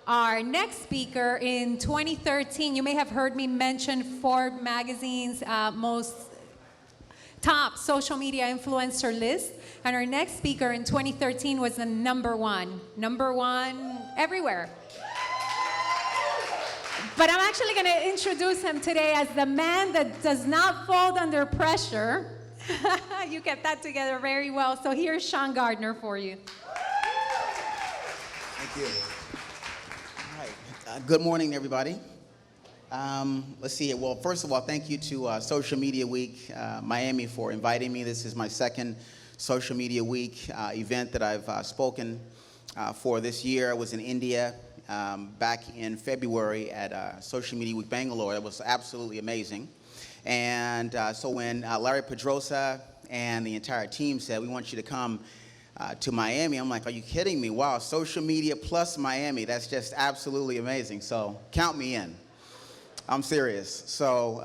Our next speaker in 2013, you may have heard me mention Forbes magazine's most top social media influencer list. And our next speaker in 2013 was the number one everywhere. But I'm actually going to introduce him today as the man that does not fold under pressure. You kept that together very well. So here's Sean Gardner for you. Thank you. All right. Good morning, everybody. Let's see. Well, first of all, thank you to Social Media Week Miami for inviting me. This is my second Social Media Week event that I've spoken for this year. I was in India back in February at Social Media Week Bangalore. It was absolutely amazing. And so when Larry Pedrosa and the entire team said, we want you to come to Miami, I'm like, are you kidding me? Wow, social media plus Miami, that's just absolutely amazing. So count me in. I'm serious. So,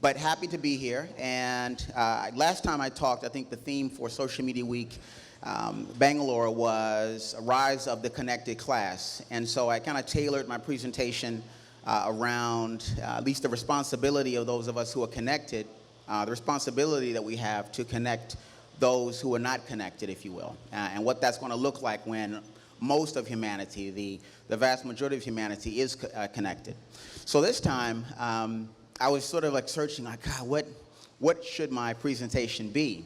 but happy to be here. And last time I talked, I think the theme for Social Media Week Bangalore was a rise of the connected class. And so I kind of tailored my presentation around at least the responsibility of those of us who are connected, the responsibility that we have to connect those who are not connected, if you will, and what that's going to look like when most of humanity, the vast majority of humanity is connected. So this time, I was sort of like searching, like, God, what should my presentation be?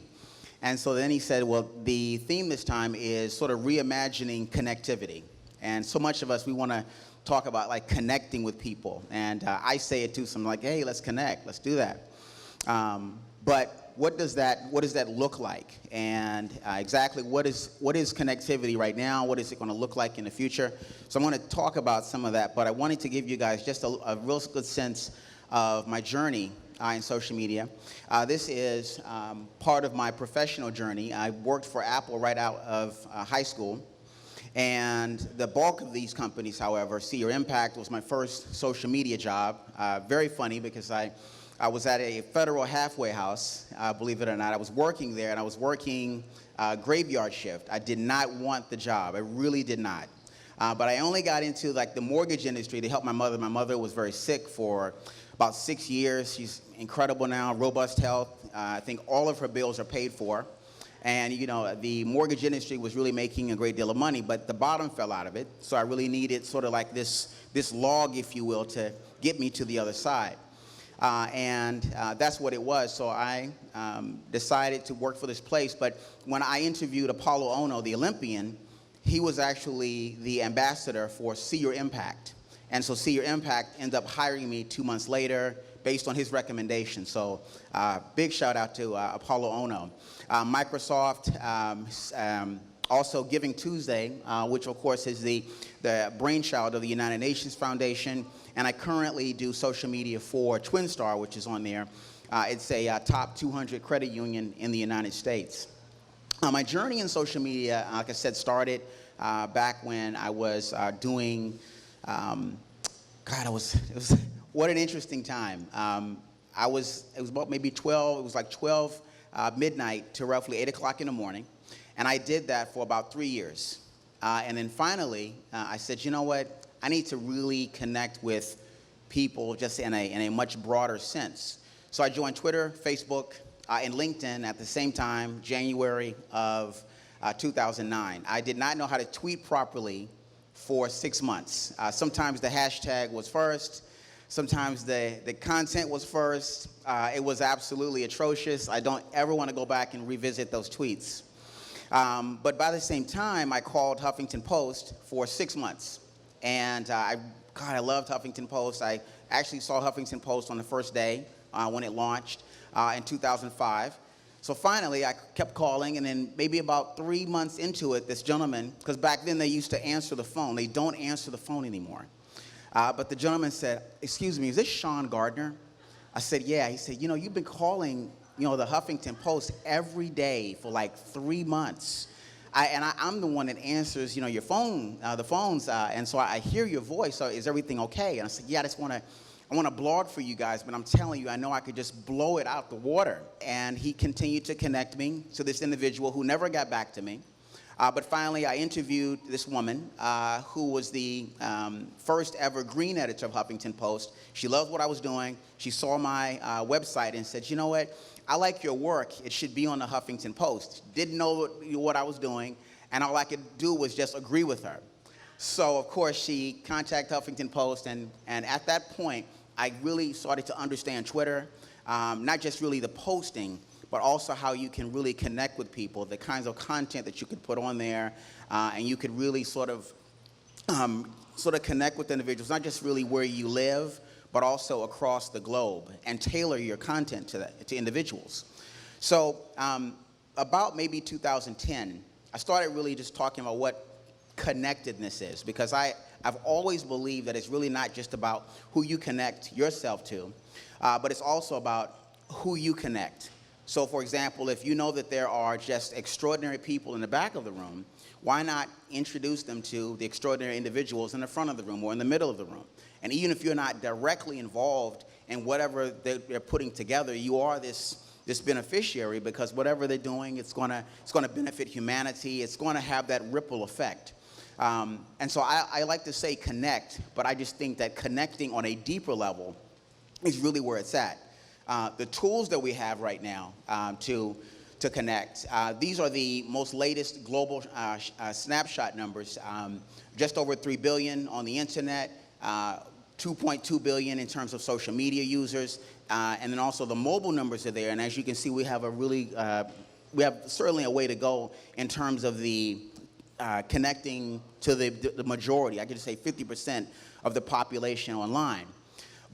And so then he said, well, the theme this time is sort of reimagining connectivity. And so much of us, we want to talk about like connecting with people. And I say it too, so I'm like, hey, let's connect, let's do that. But what does that look like? And exactly what is connectivity right now? What is it going to look like in the future? So I'm going to talk about some of that, but I wanted to give you guys just a real good sense of my journey in social media. This is part of my professional journey. I worked for Apple right out of high school. And the bulk of these companies, however, See Your Impact was my first social media job. Very funny because I was at a federal halfway house, believe it or not. I was working there, and I was working graveyard shift. I did not want the job. I really did not. But I only got into like the mortgage industry to help my mother. My mother was very sick for about 6 years. She's incredible now, robust health. I think all of her bills are paid for. And, you know, the mortgage industry was really making a great deal of money, but the bottom fell out of it. So I really needed sort of like this log, if you will, to get me to the other side. And that's what it was. So I decided to work for this place. But when I interviewed Apollo Ono, the Olympian, he was actually the ambassador for See Your Impact. And so See Your Impact ended up hiring me 2 months later based on his recommendation. So big shout out to Apollo Ono. Microsoft, also Giving Tuesday, which of course is the brainchild of the United Nations Foundation. And I currently do social media for Twin Star, which is on there. It's a top 200 credit union in the United States. My journey in social media, like I said, started back when I was doing, what an interesting time. It was about maybe 12, it was like 12 midnight to roughly 8 o'clock in the morning. And I did that for about 3 years. And then finally, I said, you know what? I need to really connect with people just in a much broader sense. So I joined Twitter, Facebook, and LinkedIn at the same time, January of 2009. I did not know how to tweet properly for 6 months. Sometimes the hashtag was first. Sometimes the content was first. It was absolutely atrocious. I don't ever want to go back and revisit those tweets. But by the same time, I called Huffington Post for 6 months. And I loved Huffington Post. I actually saw Huffington Post on the first day when it launched in 2005. So finally, I kept calling, and then maybe about 3 months into it, this gentleman, because back then they used to answer the phone. They don't answer the phone anymore. But the gentleman said, excuse me, is this Sean Gardner? I said, yeah. He said, you know, you've been calling, you know, the Huffington Post every day for like 3 months. I'm the one that answers, you know, your phone, the phones, and so I hear your voice. So is everything okay? And I said, yeah, I want to blog for you guys, but I'm telling you, I know I could just blow it out the water. And he continued to connect me to this individual who never got back to me. But finally, I interviewed this woman who was the first ever green editor of Huffington Post. She loved what I was doing. She saw my website and said, you know what? I like your work. It should be on the Huffington Post. Didn't know what I was doing, and all I could do was just agree with her. So, of course, she contacted Huffington Post, and at that point, I really started to understand Twitter, not just really the posting, but also how you can really connect with people, the kinds of content that you could put on there, and you could really sort of connect with individuals, not just really where you live, but also across the globe, and tailor your content to individuals. So about maybe 2010, I started really just talking about what connectedness is, because I've always believed that it's really not just about who you connect yourself to, but it's also about who you connect. So, for example, if you know that there are just extraordinary people in the back of the room, why not introduce them to the extraordinary individuals in the front of the room or in the middle of the room? And even if you're not directly involved in whatever they're putting together, you are this beneficiary, because whatever they're doing, it's going to benefit humanity. It's going to have that ripple effect. And so I like to say connect, but I just think that connecting on a deeper level is really where it's at. The tools that we have right now to connect, these are the most latest global snapshot numbers. Just over 3 billion on the internet, 2.2 billion in terms of social media users, and then also the mobile numbers are there. And as you can see, we have we have certainly a way to go in terms of the connecting to the majority. I could say 50% of the population online.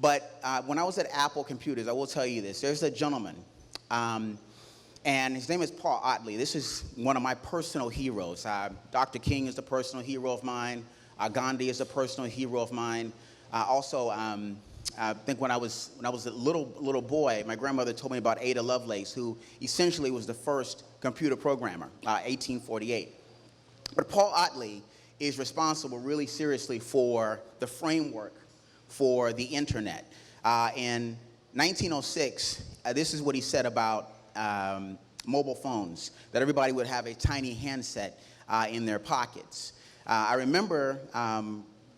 But when I was at Apple Computers, I will tell you this. There's a gentleman, and his name is Paul Otley. This is one of my personal heroes. Dr. King is a personal hero of mine. Gandhi is a personal hero of mine. Also, I think when I was a little boy, my grandmother told me about Ada Lovelace, who essentially was the first computer programmer, 1848. But Paul Otley is responsible really seriously for the framework for the internet. In 1906, this is what he said about mobile phones, that everybody would have a tiny handset in their pockets. I remember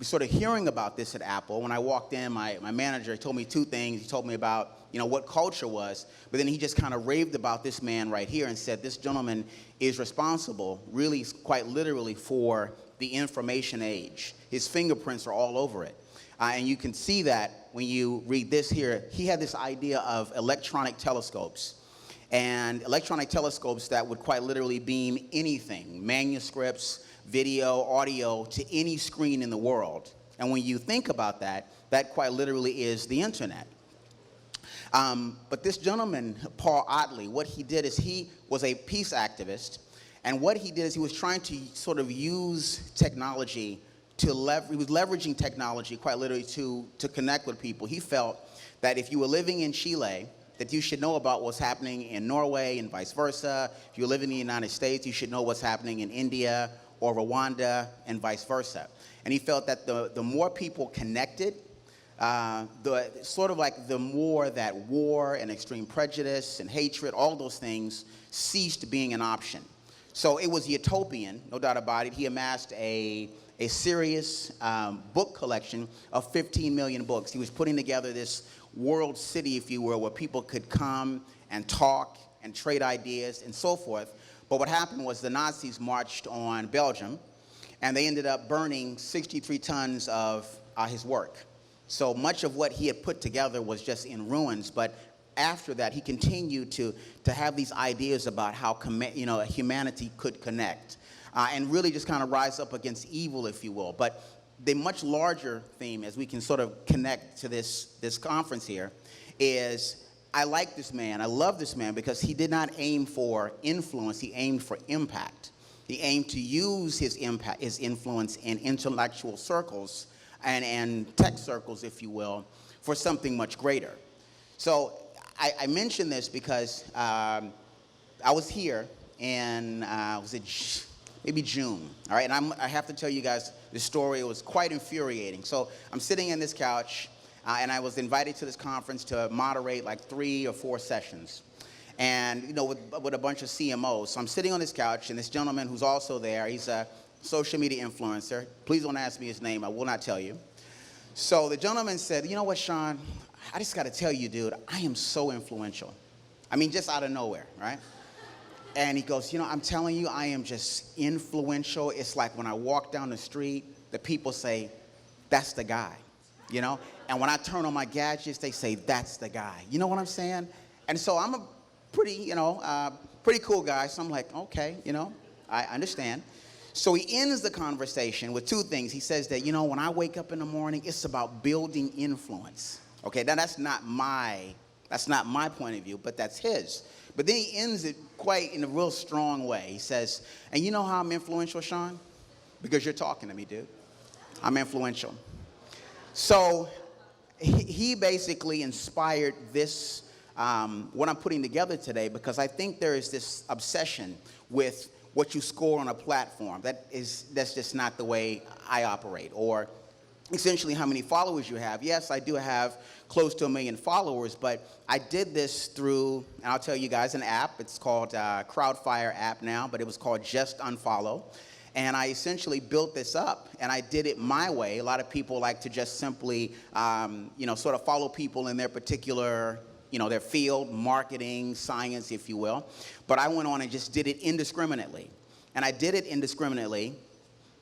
sort of hearing about this at Apple. When I walked in, my manager told me two things. He told me about what culture was, but then he just kind of raved about this man right here and said this gentleman is responsible, really quite literally, for the information age. His fingerprints are all over it. And you can see that when you read this here. He had this idea of electronic telescopes. And electronic telescopes that would quite literally beam anything, manuscripts, video, audio, to any screen in the world. And when you think about that, that quite literally is the internet. But this gentleman, Paul Otley, what he did is he was a peace activist. And what he did is he was trying to sort of use technology he was leveraging technology quite literally to connect with people. He felt that if you were living in Chile, that you should know about what's happening in Norway and vice versa. If you live in the United States, you should know what's happening in India or Rwanda and vice versa. And he felt that the more people connected, the more that war and extreme prejudice and hatred, all those things ceased being an option. So it was utopian, no doubt about it. He amassed a serious book collection of 15 million books. He was putting together this world city, if you will, where people could come and talk and trade ideas and so forth. But what happened was the Nazis marched on Belgium, and they ended up burning 63 tons of his work. So much of what he had put together was just in ruins. But after that, he continued to have these ideas about how humanity could connect. And really just kind of rise up against evil, if you will. But the much larger theme, as we can sort of connect to this conference here, is I like this man. I love this man because he did not aim for influence. He aimed for impact. He aimed to use his impact, his influence in intellectual circles and tech circles, if you will, for something much greater. So I mention this because I was here in, maybe June, all right? And I have to tell you guys this story. It was quite infuriating. So I'm sitting in this couch, and I was invited to this conference to moderate like 3 or 4 sessions. and with a bunch of CMOs. So I'm sitting on this couch, and this gentleman who's also there, he's a social media influencer. Please don't ask me his name. I will not tell you. So the gentleman said, you know what, Sean, I just got to tell you, dude, I am so influential. I mean, just out of nowhere, right? And he goes, I'm telling you, I am just influential. It's like when I walk down the street, the people say, that's the guy, And when I turn on my gadgets, they say, that's the guy. You know what I'm saying? And so I'm a pretty, pretty cool guy. So I'm like, okay, I understand. So he ends the conversation with two things. He says that, when I wake up in the morning, it's about building influence. Okay, now that's not my point of view, but that's his. But then he ends it quite in a real strong way. He says, and you know how I'm influential, Sean? Because you're talking to me, dude. I'm influential. So he basically inspired this, what I'm putting together today, because I think there is this obsession with what you score on a platform. That's just not the way I operate, or essentially how many followers you have. Yes, I do have close to 1 million followers, but I did this through, and I'll tell you guys, an app. It's called Crowdfire app now, but it was called Just Unfollow. And I essentially built this up, and I did it my way. A lot of people like to just simply, sort of follow people in their particular, their field, marketing, science, if you will. But I went on and just did it indiscriminately. And I did it indiscriminately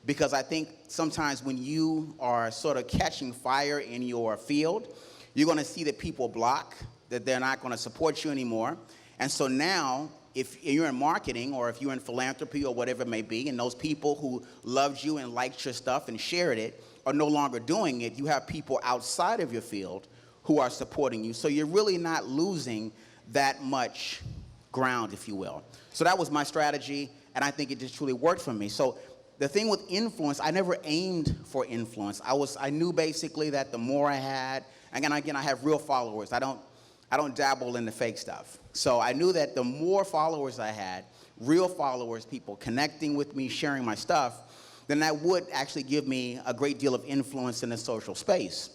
because I think sometimes when you are sort of catching fire in your field, you're going to see that people block, that they're not going to support you anymore. And so now, if you're in marketing or if you're in philanthropy or whatever it may be, and those people who loved you and liked your stuff and shared it are no longer doing it, you have people outside of your field who are supporting you. So you're really not losing that much ground, if you will. So that was my strategy, and I think it just truly worked for me. So the thing with influence, I never aimed for influence. I knew basically that the more I had, again, I have real followers. I don't dabble in the fake stuff. So I knew that the more followers I had, real followers, people connecting with me, sharing my stuff, then that would actually give me a great deal of influence in the social space.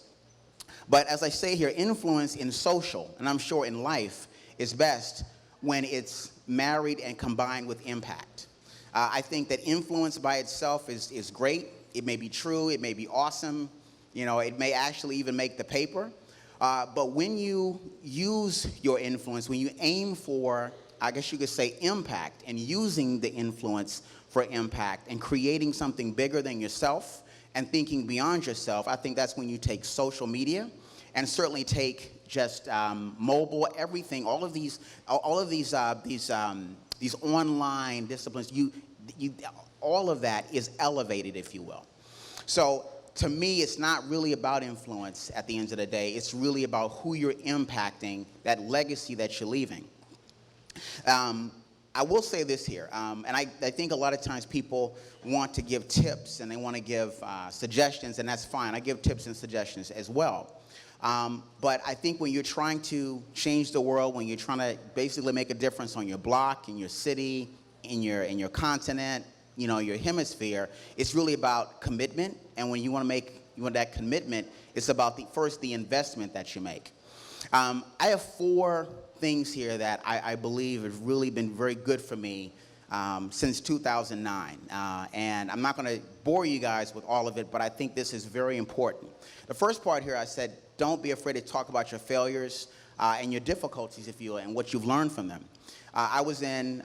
But as I say here, influence in social, and I'm sure in life, is best when it's married and combined with impact. I think that influence by itself is great. It may be true. It may be awesome. It may actually even make the paper. But when you use your influence, when you aim for, I guess you could say, impact, and using the influence for impact and creating something bigger than yourself and thinking beyond yourself, I think that's when you take social media and certainly take just mobile, everything, all of these online disciplines. All of that is elevated, if you will. So to me, it's not really about influence at the end of the day. It's really about who you're impacting, that legacy that you're leaving. I will say this here, and I think a lot of times people want to give tips and they want to give suggestions, and that's fine. I give tips and suggestions as well. But I think when you're trying to change the world, when you're trying to basically make a difference on your block, in your city, in your continent, your hemisphere, it's really about commitment. And when you want that commitment, it's about the investment that you make. I have 4 things here that I believe have really been very good for me since 2009. And I'm not going to bore you guys with all of it, but I think this is very important. The first part here, I said, don't be afraid to talk about your failures and your difficulties, if you will, and what you've learned from them. I was in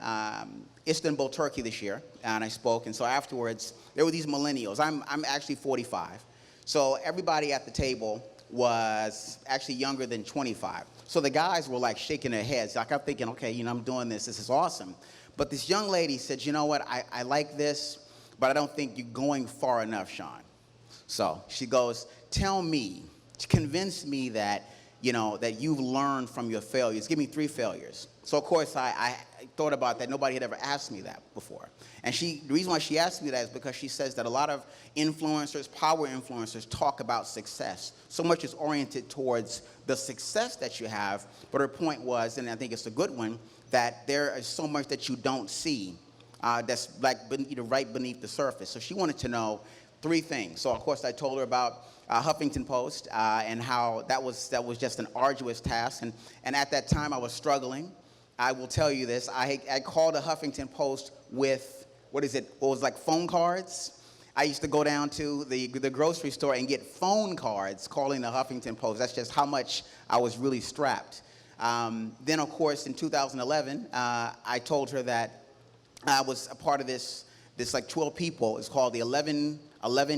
Istanbul, Turkey this year, and I spoke. And so afterwards, there were these millennials. I'm actually 45. So everybody at the table was actually younger than 25. So the guys were like shaking their heads. Like, I'm thinking, okay, I'm doing this. This is awesome. But this young lady said, you know what, I like this, but I don't think you're going far enough, Sean. So she goes, convince me that, that you've learned from your failures. Give me 3 failures. So, of course, I thought about that. Nobody had ever asked me that before. And the reason why she asked me that is because she says that a lot of influencers, power influencers, talk about success. So much is oriented towards the success that you have. But her point was, and I think it's a good one, that there is so much that you don't see that's like right beneath the surface. So she wanted to know 3 things. So, of course, I told her about Huffington Post and how that was just an arduous task. And at that time, I was struggling. I will tell you this. I called a Huffington Post with, what is it? It was like phone cards. I used to go down to the grocery store and get phone cards calling the Huffington Post. That's just how much I was really strapped. Then, of course, in 2011, I told her that I was a part of this like 12 people. It's called the 11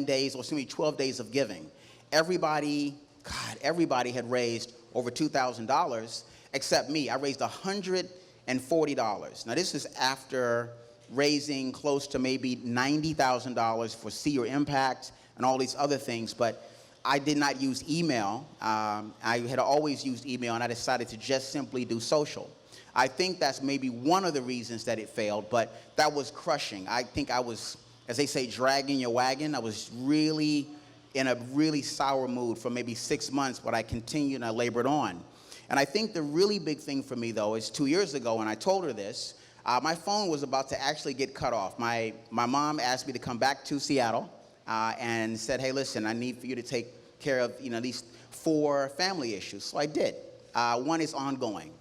days, or excuse me, 12 days of giving. Everybody had raised over $2,000 except me. I raised $140. Now, this is after raising close to maybe $90,000 for See Your Impact and all these other things, but I did not use email. I had always used email, and I decided to just simply do social. I think that's maybe one of the reasons that it failed, but that was crushing. I think I was, as they say, dragging your wagon. I was really in a really sour mood for maybe 6 months, but I continued and I labored on. And I think the really big thing for me, though, is 2 years ago when I told her this, my phone was about to actually get cut off. My mom asked me to come back to Seattle and said, hey, listen, I need for you to take care of these 4 family issues. So I did. One is ongoing.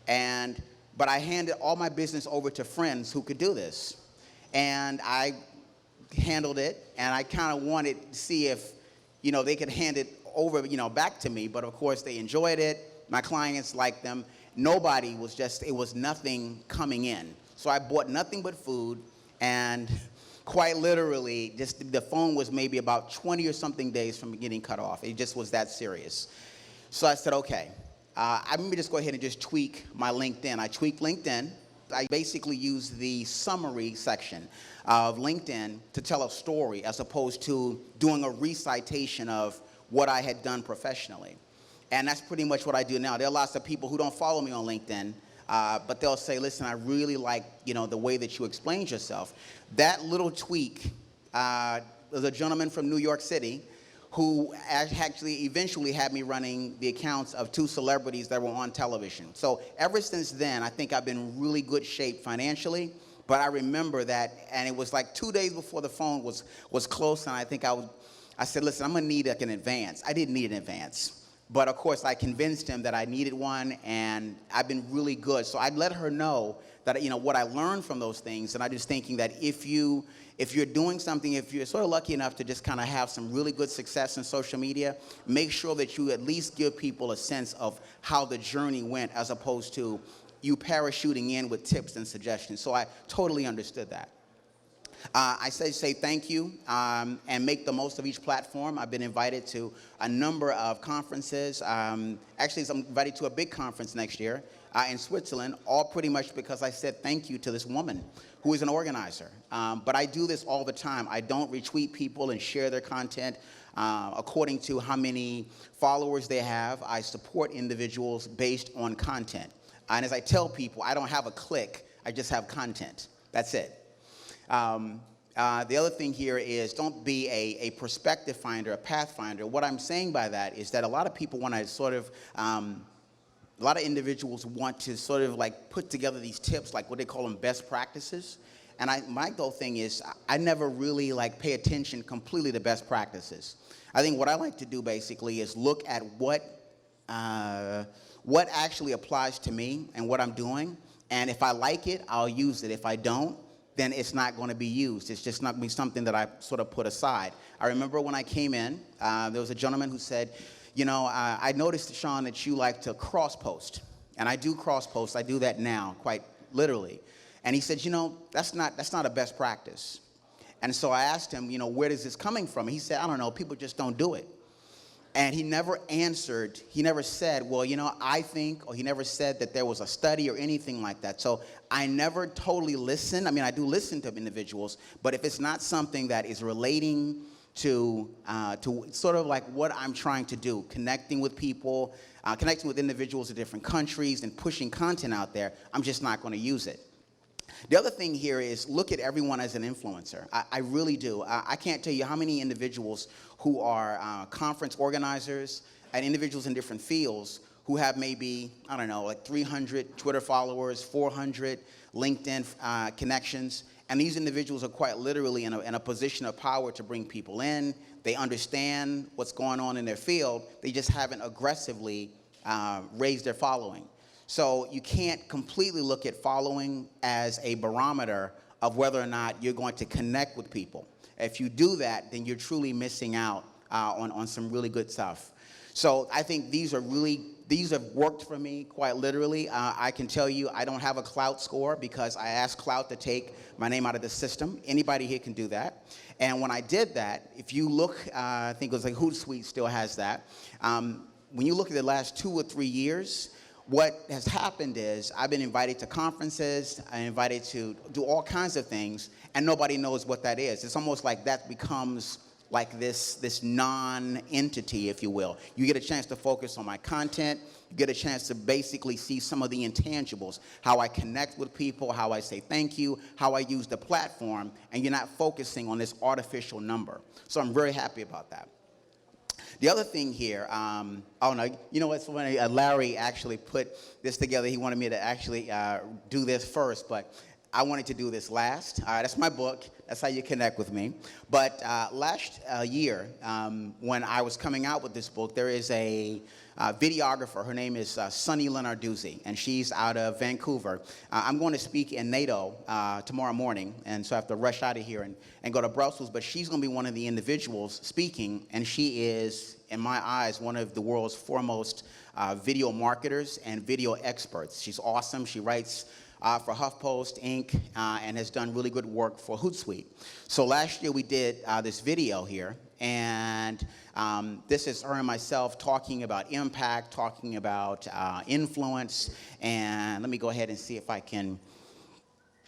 But I handed all my business over to friends who could do this. And I handled it, and I kind of wanted to see if they could hand it over back to me. But of course they enjoyed it. My clients liked them. Nobody was it was nothing coming in. So I bought nothing but food, and quite literally, just the phone was maybe about 20 or something days from getting cut off. It just was that serious. So I said, okay, let me just go ahead and just tweak my LinkedIn. I tweaked LinkedIn. I basically used the summary section of LinkedIn to tell a story as opposed to doing a recitation of what I had done professionally. And that's pretty much what I do now. There are lots of people who don't follow me on LinkedIn, but they'll say, listen, I really like, the way that you explained yourself. That little tweak, there's a gentleman from New York City who actually eventually had me running the accounts of 2 celebrities that were on television. So ever since then, I think I've been in really good shape financially. But I remember that, and it was like 2 days before the phone was close, and I think I said, listen, I'm gonna need like an advance. I didn't need an advance. But of course, I convinced him that I needed one, and I've been really good. So I let her know that what I learned from those things, and I'm just thinking that if you're doing something, if you're sort of lucky enough to just kind of have some really good success in social media, make sure that you at least give people a sense of how the journey went, as opposed to you parachuting in with tips and suggestions. So I totally understood that. I say thank you and make the most of each platform. I've been invited to a number of conferences. Actually, I'm invited to a big conference next year in Switzerland, all pretty much because I said thank you to this woman who is an organizer. But I do this all the time. I don't retweet people and share their content according to how many followers they have. I support individuals based on content. And as I tell people, I don't have a clique. I just have content. That's it. The other thing here is don't be a perspective finder, a pathfinder. What I'm saying by that is that a lot of people want to a lot of individuals want to sort of like put together these tips, like what they call them best practices. And my whole thing is I never really like pay attention completely to best practices. I think what I like to do basically is look at what actually applies to me and what I'm doing. And if I like it, I'll use it. If I don't, then it's not going to be used. It's just not going to be something that I sort of put aside. I remember when I came in, there was a gentleman who said, I noticed, Sean, that you like to cross-post. And I do cross-post. I do that now, quite literally. And he said, that's not a best practice. And so I asked him, where is this coming from? He said, I don't know. People just don't do it. And he never answered. He never said, well, I think, or he never said that there was a study or anything like that. So I never totally listen. I mean, I do listen to individuals, but if it's not something that is relating to sort of like what I'm trying to do, connecting with people, connecting with individuals in different countries and pushing content out there, I'm just not going to use it. The other thing here is look at everyone as an influencer. I really do. I can't tell you how many individuals who are conference organizers and individuals in different fields who have maybe, I don't know, like 300 Twitter followers, 400 LinkedIn connections. And these individuals are quite literally in a position of power to bring people in. They understand what's going on in their field. They just haven't aggressively raised their following. So you can't completely look at following as a barometer of whether or not you're going to connect with people. If you do that, then you're truly missing out on some really good stuff. So I think these have worked for me quite literally. I can tell you I don't have a Clout score because I asked Clout to take my name out of the system. Anybody here can do that. And when I did that, if you look, I think it was like Hootsuite still has that. When you look at the last 2 or 3 years, what has happened is I've been invited to conferences, I'm invited to do all kinds of things, and nobody knows what that is. It's almost like that becomes like this non-entity, if you will. You get a chance to focus on my content. You get a chance to basically see some of the intangibles, how I connect with people, how I say thank you, how I use the platform, and you're not focusing on this artificial number. So I'm very happy about that. The other thing here, oh no, you know what's funny? Larry actually put this together. He wanted me to actually do this first, but I wanted to do this last. That's my book. That's how you connect with me. But last year, when I was coming out with this book, there is a videographer. Her name is Sunny Lenarduzzi, and she's out of Vancouver. I'm going to speak in NATO tomorrow morning, and so I have to rush out of here and go to Brussels. But she's going to be one of the individuals speaking, and she is, in my eyes, one of the world's foremost video marketers and video experts. She's awesome. She writes for HuffPost, Inc., and has done really good work for Hootsuite. So last year we did this video here, and this is her and myself talking about impact, talking about influence, and let me go ahead and see if I can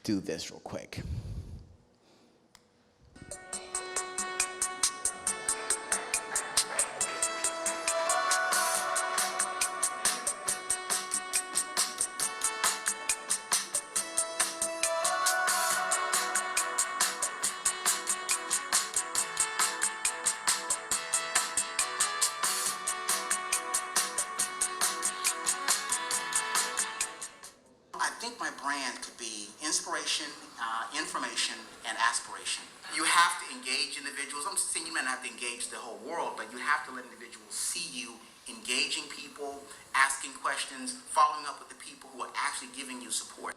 do this real quick. I think my brand could be inspiration, information, and aspiration. You have to engage individuals. I'm saying you might not have to engage the whole world, but you have to let individuals see you engaging people, asking questions, following up with the people who are actually giving you support.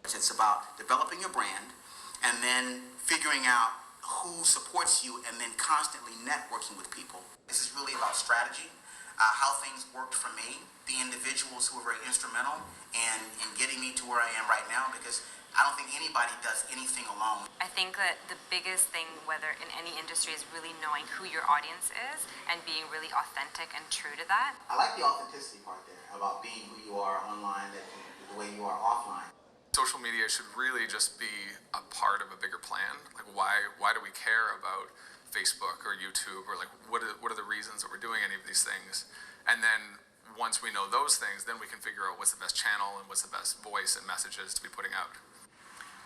It's about developing your brand and then figuring out who supports you and then constantly networking with people. This is really about strategy. How things worked for me, the individuals who were very instrumental in getting me to where I am right now, because I don't think anybody does anything alone. I think that the biggest thing, whether in any industry, is really knowing who your audience is and being really authentic and true to that. I like the authenticity part there, about being who you are online and the way you are offline. Social media should really just be a part of a bigger plan. Like why do we care about Facebook or YouTube, or like what are the reasons that we're doing any of these things? And then once we know those things, then we can figure out what's the best channel and what's the best voice and messages to be putting out.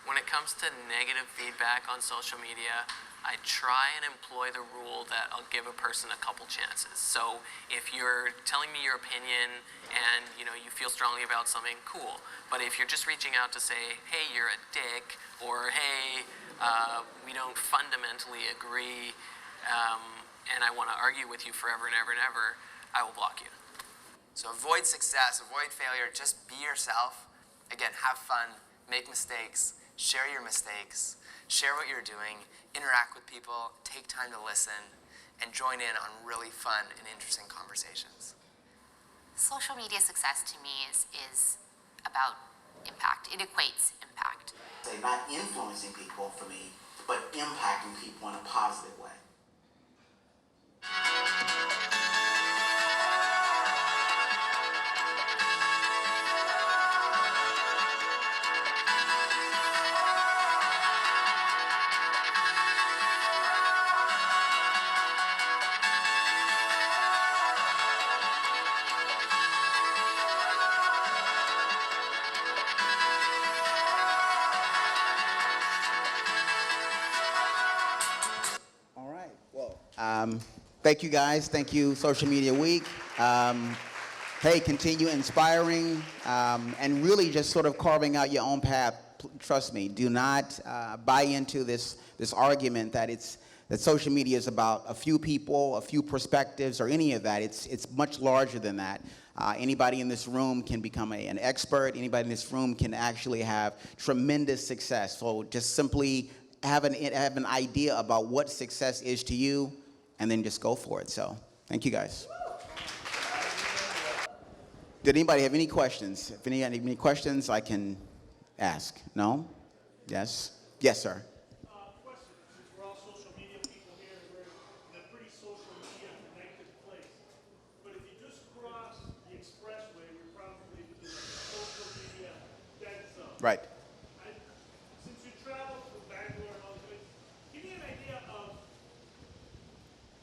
When it comes to negative feedback on social media, I try and employ the rule that I'll give a person a couple chances. So if you're telling me your opinion and you feel strongly about something, cool. But if you're just reaching out to say, hey, you're a dick, or hey, we don't fundamentally agree, and I want to argue with you forever and ever and ever, I will block you. So avoid success, avoid failure, just be yourself. Again, have fun, make mistakes, share your mistakes, share what you're doing, interact with people, take time to listen, and join in on really fun and interesting conversations. Social media success to me is about impact. It equates impact. Say not influencing people for me, but impacting people in a positive way. Thank you guys. Thank you, Social Media Week. Hey, continue inspiring and really just sort of carving out your own path. Trust me, do not buy into this argument that that social media is about a few people, a few perspectives, or any of that. It's much larger than that. Anybody in this room can become an expert. Anybody in this room can actually have tremendous success. So just simply have an idea about what success is to you, and then just go for it. So thank you, guys. Did anybody have any questions? If any questions, I can ask. No? Yes? Yes, sir. Question, since we're all social media people here, and we're in a pretty social media connected place. But if you just cross the expressway, you're probably in a social media dead zone. Right. Since you travel through Bangalore and all this, give me an idea of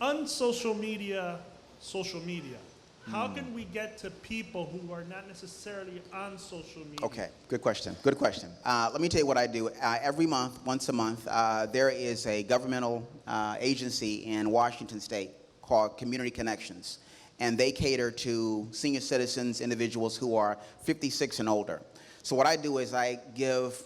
unsocial media, social media. How can we get to people who are not necessarily on social media? Okay, good question. Good question. Let me tell you what I do. Every month, once a month, there is a governmental agency in Washington State called Community Connections, and they cater to senior citizens, individuals who are 56 and older. So what I do is I give,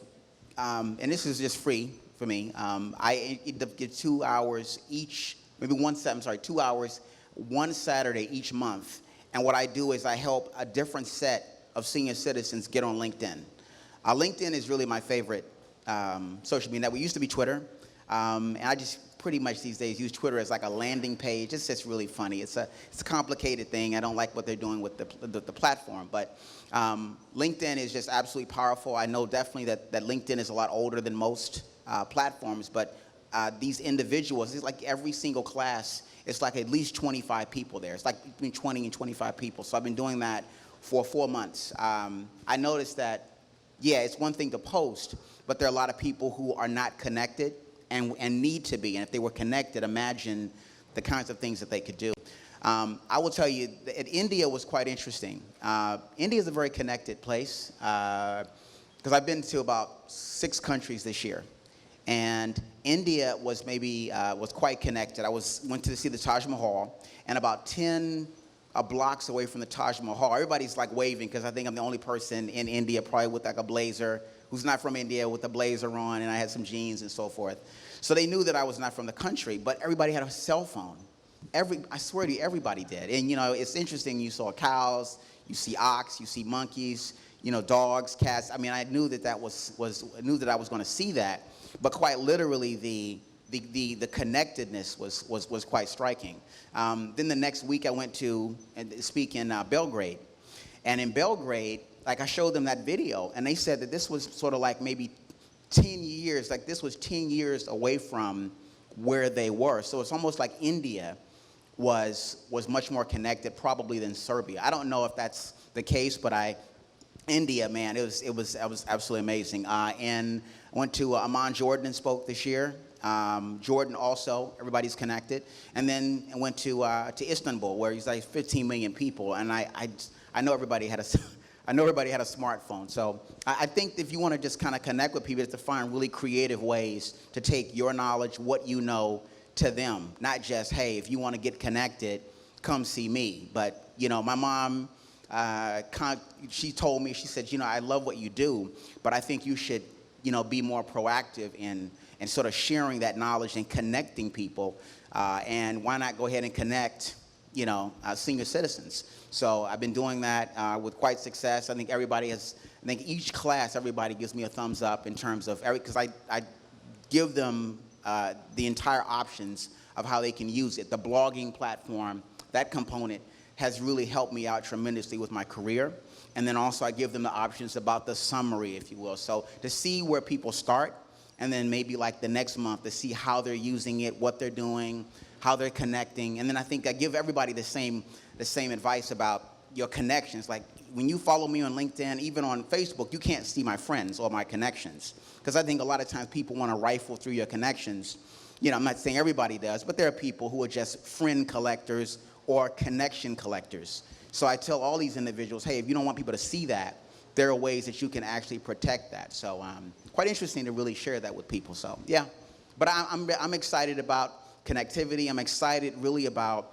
and this is just free for me. I give 2 hours each, maybe 2 hours, one Saturday each month. And what I do is I help a different set of senior citizens get on LinkedIn. LinkedIn is really my favorite social media. We used to be Twitter, and I just pretty much these days use Twitter as like a landing page. It's just really funny. It's a complicated thing. I don't like what they're doing with the platform, but LinkedIn is just absolutely powerful. I know definitely that LinkedIn is a lot older than most platforms, but these individuals, it's like every single class, it's like at least 25 people there. It's like between 20 and 25 people. So I've been doing that for 4 months. I noticed that, yeah, it's one thing to post, but there are a lot of people who are not connected and need to be. And if they were connected, imagine the kinds of things that they could do. I will tell you, India was quite interesting. India is a very connected place because I've been to about 6 countries this year. And India was was quite connected. I went to see the Taj Mahal, and about 10 blocks away from the Taj Mahal, everybody's like waving because I think I'm the only person in India probably with like a blazer, who's not from India, with a blazer on, and I had some jeans and so forth. So they knew that I was not from the country, but everybody had a cell phone. I swear to you, everybody did. And you know, it's interesting. You saw cows, you see ox, you see monkeys, you know, dogs, cats. I mean, I knew that I was going to see that. But quite literally, the connectedness was quite striking. Then the next week, I went to speak in Belgrade. And in Belgrade, like I showed them that video, and they said that this was sort of like maybe 10 years, like this was 10 years away from where they were. So it's almost like India was much more connected probably than Serbia. I don't know if that's the case, but India, man, it was absolutely amazing. And I went to Amman, Jordan, and spoke this year. Jordan also, everybody's connected. And then I went to Istanbul, where there's like 15 million people, and I know everybody had a smartphone. So I think if you want to just kind of connect with people, it's to find really creative ways to take your knowledge, what you know, to them. Not just, hey, if you want to get connected, come see me. But you know, my mom. She told me, she said, you know, I love what you do, but I think you should, you know, be more proactive in sort of sharing that knowledge and connecting people. And why not go ahead and connect, you know, senior citizens? So I've been doing that with quite success. I think each class, everybody gives me a thumbs up in terms of because I give them the entire options of how they can use it. The blogging platform, that component, has really helped me out tremendously with my career. And then also I give them the options about the summary, if you will. So to see where people start, and then maybe like the next month to see how they're using it, what they're doing, how they're connecting. And then I think I give everybody the same advice about your connections. Like when you follow me on LinkedIn, even on Facebook, you can't see my friends or my connections. Because I think a lot of times people want to rifle through your connections. You know, I'm not saying everybody does, but there are people who are just friend collectors or connection collectors. So I tell all these individuals, hey, if you don't want people to see that, there are ways that you can actually protect that. So quite interesting to really share that with people. So yeah, but I'm excited about connectivity. I'm excited really about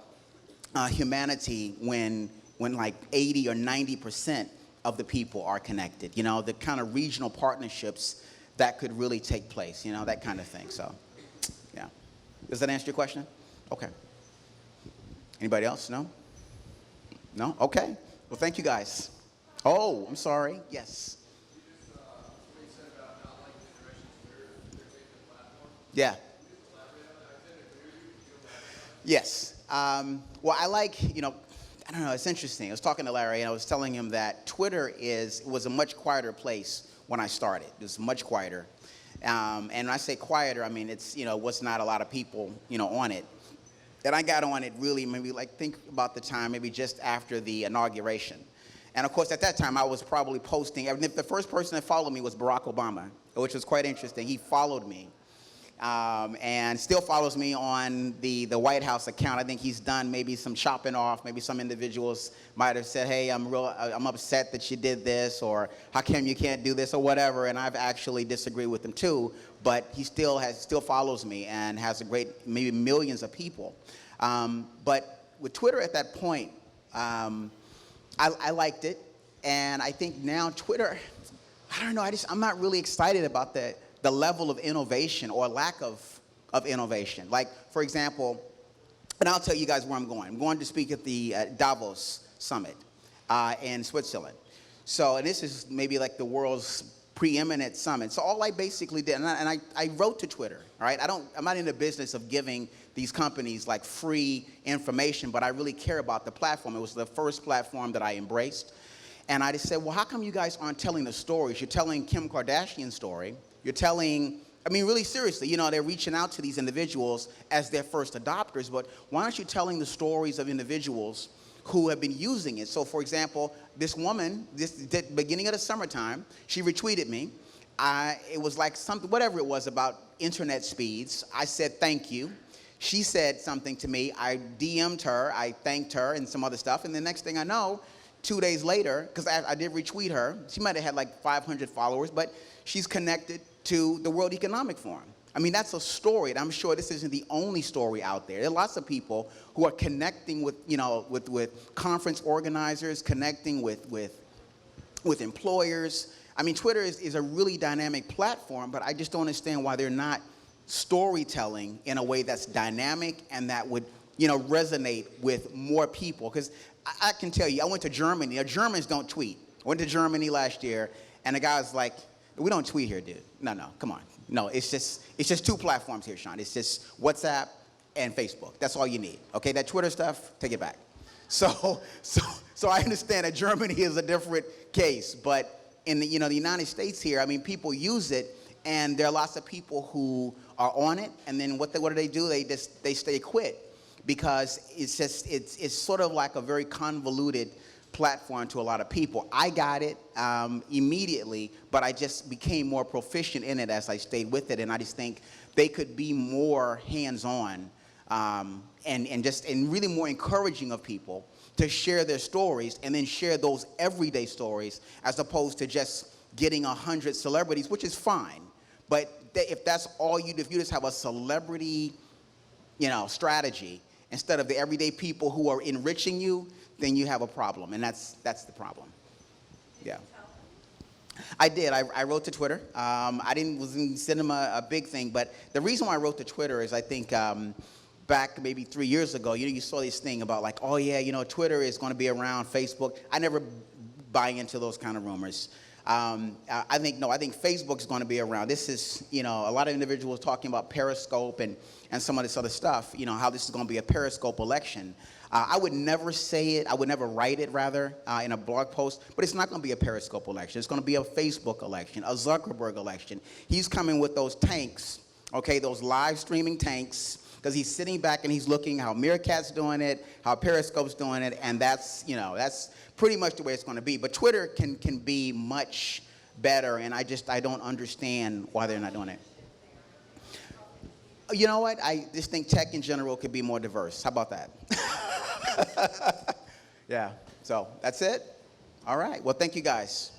humanity when like 80 or 90% of the people are connected. You know, the kind of regional partnerships that could really take place. You know, that kind of thing. So yeah. Does that answer your question? Okay. Anybody else? No? No? Okay. Well, thank you guys. Oh, I'm sorry. Yes. Yeah. Yes. Well, I like, I don't know, it's interesting. I was talking to Larry, and I was telling him that Twitter was a much quieter place when I started. It was much quieter. And when I say quieter, I mean, it's, was not a lot of people, on it. And I got on it really maybe think about the time, maybe just after the inauguration. And of course, at that time, I was probably posting, the first person that followed me was Barack Obama, which was quite interesting. He followed me. And still follows me on the White House account. I think he's done maybe some chopping off. Maybe some individuals might have said, hey, I'm upset that you did this, or how come you can't do this, or whatever. And I've actually disagreed with him too. But he still follows me and has maybe millions of people. But with Twitter at that point, I liked it. And I think now Twitter, I don't know, I'm not really excited about the level of innovation or lack of innovation. Like, for example, and I'll tell you guys where I'm going. I'm going to speak at the Davos Summit in Switzerland. So, and this is maybe like the world's preeminent summit. So all I basically did, and I wrote to Twitter, all right? I'm not in the business of giving these companies like free information, but I really care about the platform. It was the first platform that I embraced. And I just said, well, how come you guys aren't telling the stories? You're telling Kim Kardashian's story. You're telling, really seriously, they're reaching out to these individuals as their first adopters, but why aren't you telling the stories of individuals who have been using it? So, for example, this woman, the beginning of the summertime, she retweeted me. It was like something, whatever it was about internet speeds. I said, thank you. She said something to me. I DM'd her. I thanked her and some other stuff. And the next thing I know, 2 days later, because I did retweet her, she might have had like 500 followers, but she's connected to the World Economic Forum. That's a story, and I'm sure this isn't the only story out there. There are lots of people who are connecting with, with conference organizers, connecting with employers. Twitter is a really dynamic platform, but I just don't understand why they're not storytelling in a way that's dynamic and that would, resonate with more people. Because I can tell you, I went to Germany. The Germans don't tweet. I went to Germany last year, and the guy was like, we don't tweet here, dude. No, come on. No, it's just two platforms here, Sean. It's just WhatsApp and Facebook. That's all you need. Okay, that Twitter stuff, take it back. So I understand that Germany is a different case, but in the United States here, people use it, and there are lots of people who are on it, and then what do? They stay quit because it's sort of like a very convoluted platform to a lot of people. I got it immediately, but I just became more proficient in it as I stayed with it, and I just think they could be more hands-on and really more encouraging of people to share their stories and then share those everyday stories as opposed to just getting 100 celebrities, which is fine. But if that's all you do, if you just have a celebrity, strategy instead of the everyday people who are enriching you, then you have a problem, and that's the problem. Yeah. I did. I wrote to Twitter. I wasn't sending them a big thing, but the reason why I wrote to Twitter is I think back maybe 3 years ago, you saw this thing about like, oh yeah, Twitter is going to be around, Facebook. I never buy into those kind of rumors. I think Facebook's going to be around. This is, a lot of individuals talking about Periscope and some of this other stuff, how this is going to be a Periscope election. I would never say it, I would never write it rather in a blog post, but it's not going to be a Periscope election. It's going to be a Facebook election, a Zuckerberg election. He's coming with those tanks, okay, those live streaming tanks, because he's sitting back and he's looking how Meerkat's doing it, how Periscope's doing it, and that's pretty much the way it's going to be. But Twitter can be much better, and I don't understand why they're not doing it. You know what? I just think tech in general could be more diverse. How about that? Yeah. So that's it. All right. Well, thank you guys.